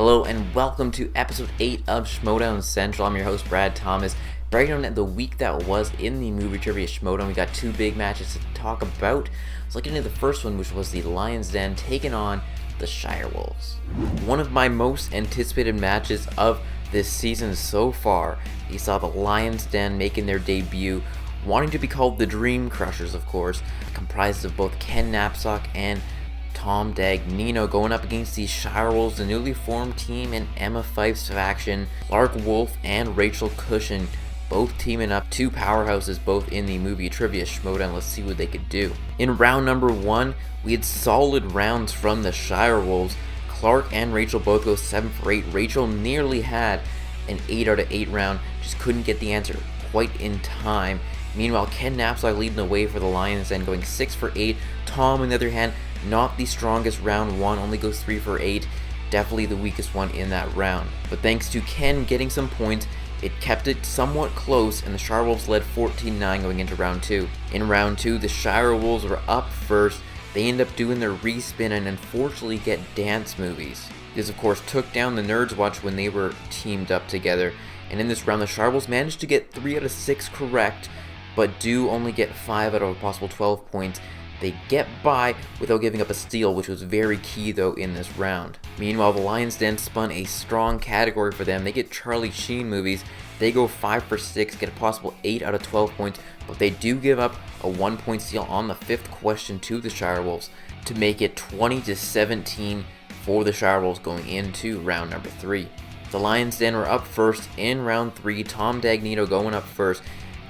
Hello and welcome to episode 8 of Schmoedown Central. I'm your host Brad Thomas. Breaking down the week that was in the movie trivia Schmoedown. We got two big matches to talk about. Let's look into the first one, which was the Lions Den taking on the Shirewolves. One of my most anticipated matches of this season so far. You saw the Lions Den making their debut, wanting to be called the Dream Crushers, of course, comprised of both Ken Napzok and Tom Dagino, going up against the Shirewolves, the newly formed team in Emma Fife's faction. Clarke Wolfe and Rachel Cushing both teaming up, two powerhouses both in the movie trivia Schmoedown. Let's see what they could do. In round number 1, we had solid rounds from the Shirewolves. Clarke and Rachel both go 7 for 8. Rachel nearly had an 8 out of 8 round, just couldn't get the answer quite in time. Meanwhile, Ken Napzok leading the way for the Lions Den, going 6 for 8. Tom, on the other hand, not the strongest round one, only goes 3 for 8. Definitely the weakest one in that round. But thanks to Ken getting some points, it kept it somewhat close, and the Shirewolves led 14-9 going into round 2. In round 2, the Shirewolves were up first. They end up doing their respin and unfortunately get dance movies. This, of course, took down the Nerds Watch when they were teamed up together. And in this round, the Shirewolves managed to get 3 out of 6 correct, but do only get 5 out of a possible 12 points. They get by without giving up a steal, which was very key though in this round. Meanwhile, the Lions Den spun a strong category for them. They get Charlie Sheen movies. They go 5 for 6, get a possible 8 out of 12 points, but they do give up a 1-point steal on the 5th question to the Shirewolves to make it 20-17 for the Shirewolves going into round number 3. The Lions Den were up first in round 3. Tom Dagino going up first,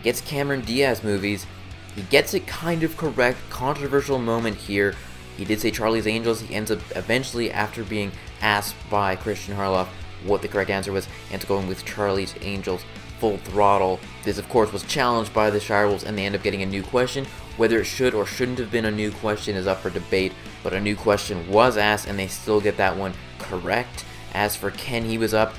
gets Cameron Diaz movies. He gets it kind of correct. Controversial moment here. He did say Charlie's Angels. He ends up eventually, after being asked by Christian Harloff what the correct answer was, ends up going with Charlie's Angels Full Throttle. This, of course, was challenged by the Shirewolves, and they end up getting a new question. Whether it should or shouldn't have been a new question is up for debate, but a new question was asked, and they still get that one correct. As for Ken, he was up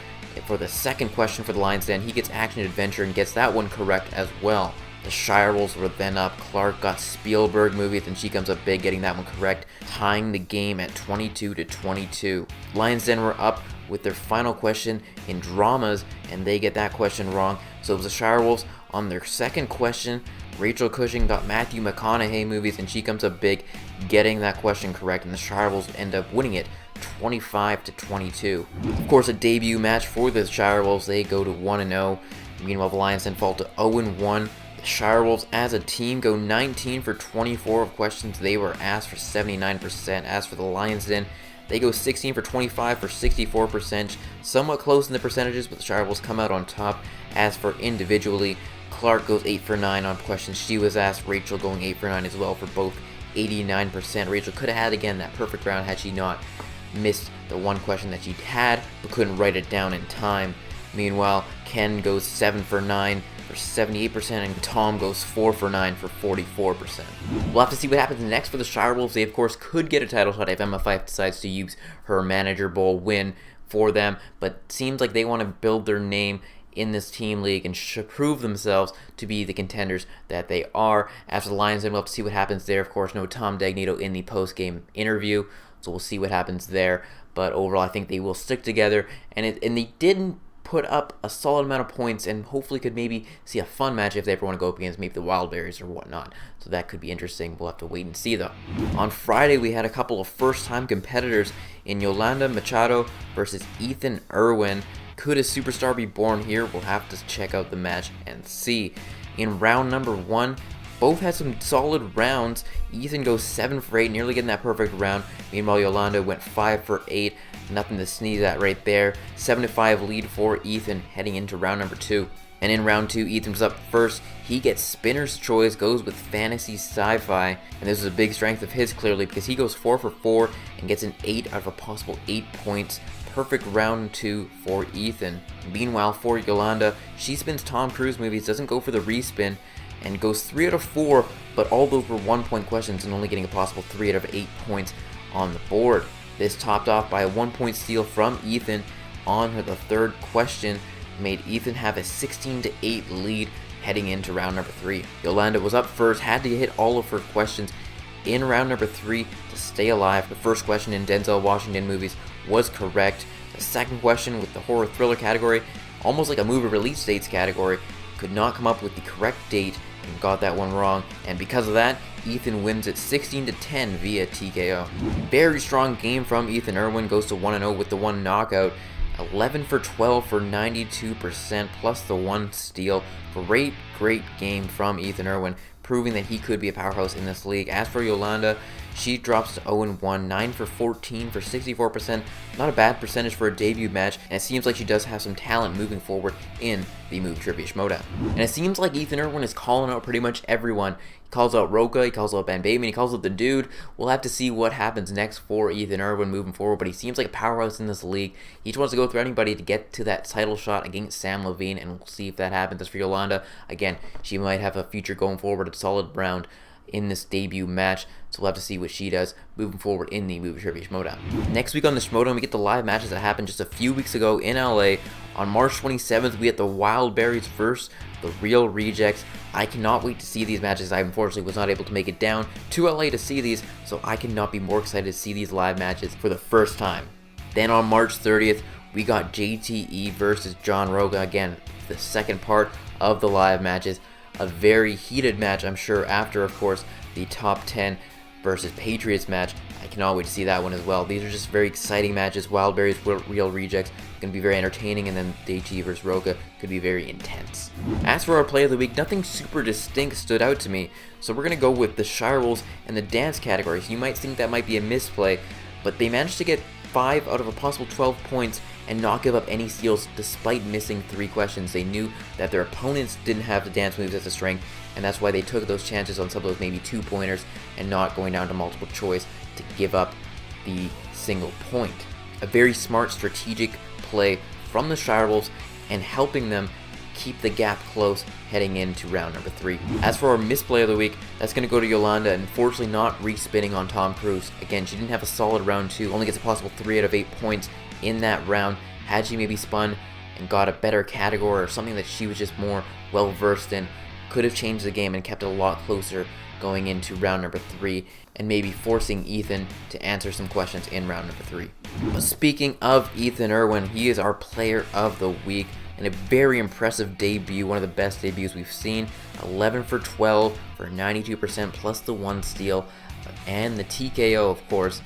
for the second question for the Lions Den. He gets Action Adventure and gets that one correct as well. The Shirewolves were then up. Clarke got Spielberg movies, and she comes up big, getting that one correct, tying the game at 22-22. Lions Den were up with their final question in dramas, and they get that question wrong. So it was the Shirewolves on their second question. Rachel Cushing got Matthew McConaughey movies, and she comes up big, getting that question correct, and the Shirewolves end up winning it 25-22. Of course, a debut match for the Shirewolves. They go to 1-0. Meanwhile, the Lions Den fall to 0-1. The Shirewolves as a team go 19 for 24 of questions they were asked for 79%. As for the Lions Den, they go 16 for 25 for 64%. Somewhat close in the percentages, but the Shirewolves come out on top. As for individually, Clarke goes 8 for 9 on questions she was asked. Rachel going 8 for 9 as well for both 89%. Rachel could have had, again, that perfect round had she not missed the one question that she had, but couldn't write it down in time. Meanwhile, Ken goes 7 for 9 for 78%, and Tom goes 4 for 9 for 44%. We'll have to see what happens next for the Shirewolves. They, of course, could get a title shot if Emma Fife decides to use her Manager Bowl win for them, but seems like they want to build their name in this team league and prove themselves to be the contenders that they are. After the Lions, then we'll have to see what happens there. Of course, no Tom Dagino in the post-game interview, so we'll see what happens there. But overall, I think they will stick together, and they didn't put up a solid amount of points, and hopefully could maybe see a fun match if they ever want to go up against maybe the Wildberries or whatnot. So that could be interesting. We'll have to wait and see though. On Friday, we had a couple of first-time competitors in Yolanda Machado versus Ethan Erwin. Could a superstar be born here? We'll have to check out the match and see. In round number 1, both had some solid rounds. Ethan goes 7 for 8, nearly getting that perfect round. Meanwhile, Yolanda went 5 for 8. Nothing to sneeze at right there. 7-5 lead for Ethan heading into round number 2. And in round 2, Ethan's up first. He gets Spinner's Choice, goes with Fantasy Sci-Fi. And this is a big strength of his, clearly, because he goes 4 for 4 and gets an 8 out of a possible 8 points. Perfect round 2 for Ethan. Meanwhile, for Yolanda, she spins Tom Cruise movies, doesn't go for the respin, and goes 3 out of 4, but all those were 1-point questions and only getting a possible 3 out of 8 points on the board. This topped off by a 1-point steal from Ethan on her the third question, made Ethan have a 16-8 lead heading into round number 3. Yolanda was up first, had to hit all of her questions in round number 3 to stay alive. The first question in Denzel Washington movies was correct. The second question with the horror thriller category, almost like a movie release dates category, could not come up with the correct date and got that one wrong, and because of that, Ethan wins it 16-10 via TKO. Very strong game from Ethan Erwin, goes to 1-0 with the one knockout. 11 for 12 for 92% plus the one steal. Great game from Ethan Erwin, proving that he could be a powerhouse in this league. As for Yolanda, she drops to 0-1, 9 for 14 for 64%. Not a bad percentage for a debut match, and it seems like she does have some talent moving forward in the Movie Trivia Schmoedown. And it seems like Ethan Erwin is calling out pretty much everyone. He calls out Roca, he calls out Ben Bateman, he calls out the Dude. We'll have to see what happens next for Ethan Erwin moving forward, but he seems like a powerhouse in this league. He just wants to go through anybody to get to that title shot against Sam Levine, and we'll see if that happens. As for Yolanda, again, she might have a future going forward, a solid round in this debut match, so we'll have to see what she does moving forward in the Movie Trivia Schmoedown. Next week on the Schmoedown, we get the live matches that happened just a few weeks ago in LA. On March 27th, we get the Wildberries versus the Real Rejects. I cannot wait to see these matches. I unfortunately was not able to make it down to LA to see these, so I cannot be more excited to see these live matches for the first time. Then on March 30th, we got JTE versus John Roga. Again, the second part of the live matches. A very heated match, I'm sure, after, of course, the Top 10 versus Patriots match. I cannot wait to see that one as well. These are just very exciting matches. Wildberries, Real Rejects, going to be very entertaining, and then JT versus Roca could be very intense. As for our play of the week, nothing super distinct stood out to me, so we're going to go with the Shirewolves and the dance categories. You might think that might be a misplay, but they managed to get 5 out of a possible 12 points and not give up any steals despite missing 3 questions. They knew that their opponents didn't have the dance moves as a strength, and that's why they took those chances on some of those maybe 2-pointers and not going down to multiple choice to give up the single point. A very smart strategic play from the Shirewolves and helping them keep the gap close heading into round number 3. As for our misplay of the week, that's going to go to Yolanda, unfortunately not respinning on Tom Cruise. Again, she didn't have a solid round 2, only gets a possible 3 out of 8 points in that round. Had she maybe spun and got a better category or something that she was just more well versed in, could have changed the game and kept it a lot closer going into round number 3 and maybe forcing Ethan to answer some questions in round number 3. But speaking of Ethan Erwin, he is our player of the week and a very impressive debut, one of the best debuts we've seen. 11 for 12 for 92% plus the 1 steal and the TKO, of course.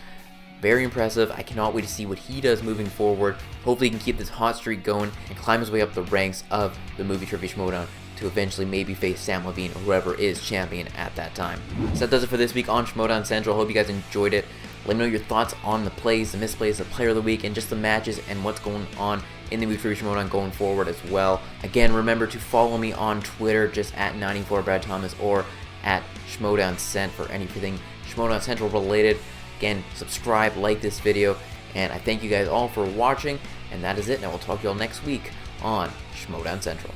Very impressive. I cannot wait to see what he does moving forward. Hopefully he can keep this hot streak going and climb his way up the ranks of the Movie Trivia Schmoedown to eventually maybe face Sam Levine or whoever is champion at that time. So that does it for this week on Schmoedown Central. Hope you guys enjoyed it. Let me know your thoughts on the plays, the misplays, the player of the week, and just the matches and what's going on in the Movie Trivia Schmoedown going forward as well. Again, remember to follow me on Twitter, just at 94BradThomas or at Schmoedown Cent for anything Schmoedown Central related. Again, subscribe, like this video, and I thank you guys all for watching, and that is it. Now we'll talk to you all next week on Schmoedown Central.